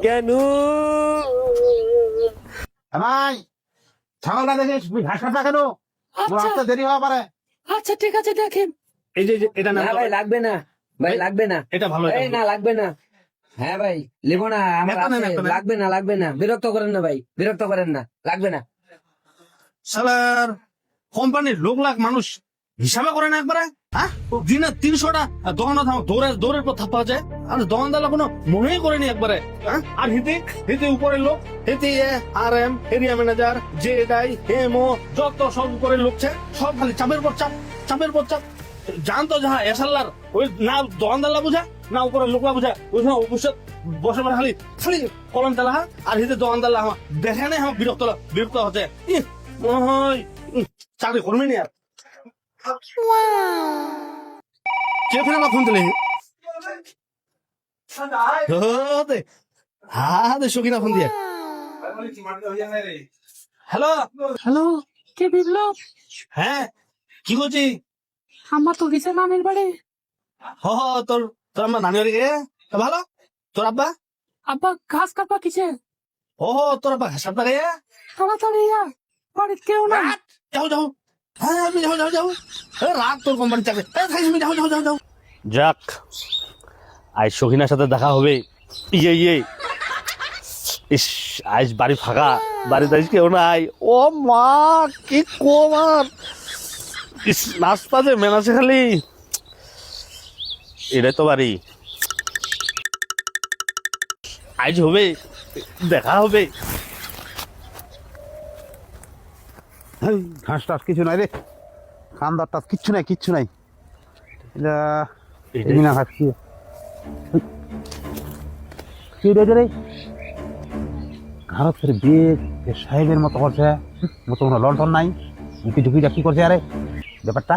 কেন ভাই ছাগলটা দেখে ঘাস কাটা কেন রাস্তা দেরি হওয়া পারে। আচ্ছা ঠিক আছে দেখেন। এই যে এটা না ভাই লাগবে না, ভাই লাগবে না, এটা ভালো এই না লাগবে না। হ্যাঁ ভাই লিখো না, আমার নেতা না, আছে, নেতা না। লাগবে না লাগবে না, বিরক্ত করেন না ভাই, বিরক্ত করেন না, লাগবে না। শালার কোম্পানির লোক লাখ মানুষ হিসাবে করে না একবারে। হ্যাঁ দিনে 300টা দোকানত দৌড়ের পর থাপ্পা যায় আর দোকানদার কোনো মনেই করেনি একবারে। হ্যাঁ আর হিতে উপরের লোক হিতে RM এরিয়া ম্যানেজার জেডাই হেমো যত সব উপরের লোক ছে সব খালি চাপের পর চাপ জানতো যাহা এসাল্লার ওই না দোকানদারলা বুঝা না উপরের লোকলা বুঝা ওই বসে বসে খালি খালি কলম চালা আর হিতে দোকানদারলা দেখে নাই আমার বিরক্ত হচ্ছে। মনে হয় চাকরি করবি না আর কে ফোনে ফোন দিলে সকিনা ফোন দিয়ে হ্যালো হ্যালো, কে বিপ্লব? হ্যাঁ কি করছি আমার তো গেছে নামের বাড়ি। তোর আমার নানি বাড়ি গে ভালো তোর আব্বা আব্বা ঘাস কাটবা কিছে? তোর আব্বা ঘাসার গে তাড়াতাড়ি বাড়ির কেউ না। যাও হ্যাঁ আমি যাও রাত তোর কোম্পানি চাকরি যাও যাক আজ সখিনার সাথে দেখা হবে। ইয়ে ইস আজ বাড়ি ফাঁকা, বাড়িতে আজ কেউ নাই। ও মা কি কমার ইস নাস্তা যে মেনাছে খালি এটাই তো বাড়ি। আজ হবে দেখা হবে। ঘাস টাস কিছু নাই রে, খান্দার টাস কিচ্ছু নাই এটা এদিনা ঘাস কি রে রে ভারতের বেগ সাহেবের মতো করছে, মতো কোনো লন্ঠন নাই, উঁকি ঢুকিটা কি করছে আরে ব্যাপারটা।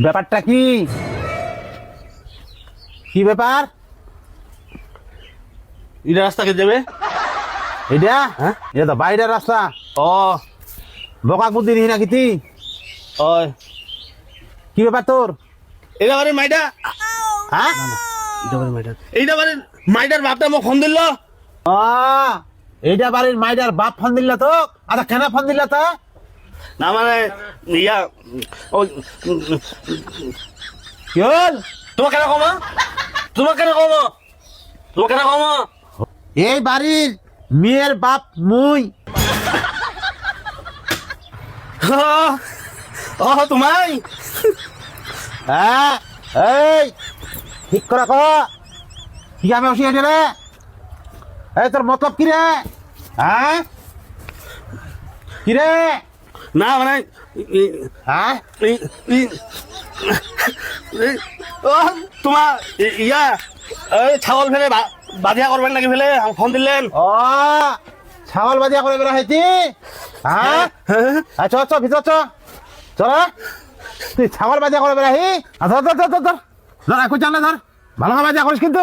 ব্যাপারটা কি কি ব্যাপার? এটা রাস্তা কে যাবে? এটা হ্যাঁ এটা তো বাইরের রাস্তা। ও বকা বুদ্ধি নিহি নাকি তুই? ওই কি ব্যাপার তোর? এটা বাড়ি মাইটা হ্যাঁ এইটা বাড়ির মাইটার বাপটা মোক ফোন দিল। এইটা বাড়ির মাইডার বাপ ফোন দিল তো? আচ্ছা কেন ফোন দিল তো? না মানে ইয়া ওই কি হল? তোমার কেন কমা এই বাড়ির মেয়ের বাপ মুই। তোমাই হ্যাঁ এই ঠিক করে কো কি আমি অসুবিধা রে? এই তোর মতলব কি রে? হ্যাঁ কি রে? না মানে হ্যাঁ তোমার ইয়া এই ছাগল ফেলে বাধিয়া করবেন নাকি ফেলে ফোন দিলেন। ও ছাগল বাজিয়া করে বেড়া হইতি? হ্যাঁ আচ্ছা আচ্ছা ভিতর চ চল তুই ছাগল বাজিয়া করে বেড়াহি। ধর ধর ধর ধর ধর ধর এখন জানলে ধর ভালো বাজিয়া করিস কিন্তু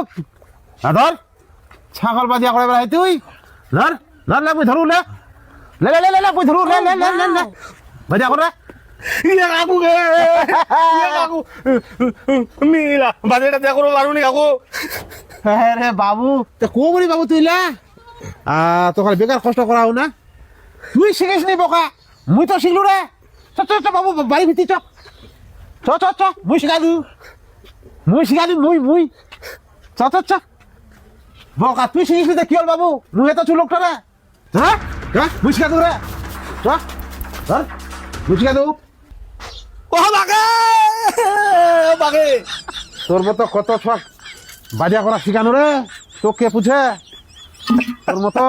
ধর ছাগল বাজিয়া করে বেড়াহি তুই ধর ধর লে বুঝ ধরু লে লে লে লে লে বুঝ ধরু লে লে লে লে লে বাজিয়া করে ইয়া কাকু গে ইয়া কাকু মিলা বাজেটা দেয়া করবো পারুনি কাকু। হ্যাঁ রে বাবু তো কো বলি বাবু তুই লে তোকে বেকার কষ্ট করাও না, তুই শিখিস নি বোকা, মুই তো শিখলু রে। চ চ চ বাবু বাড়ি ভিতরে চ চ চ চ মুই শিখা দিউ মুই চ চ চ বোকা তুই শিখিস নি কি হল বাবু, মুই এত চুল লোকটা রে। হ্যাঁ মুই শিখা দিউ রে চ ধর মুই শিখা দিউ। ও বাগে তোর মতো কত ছক বাজিয়া করা শিখানো রে, তো কে পুছে তোর মতো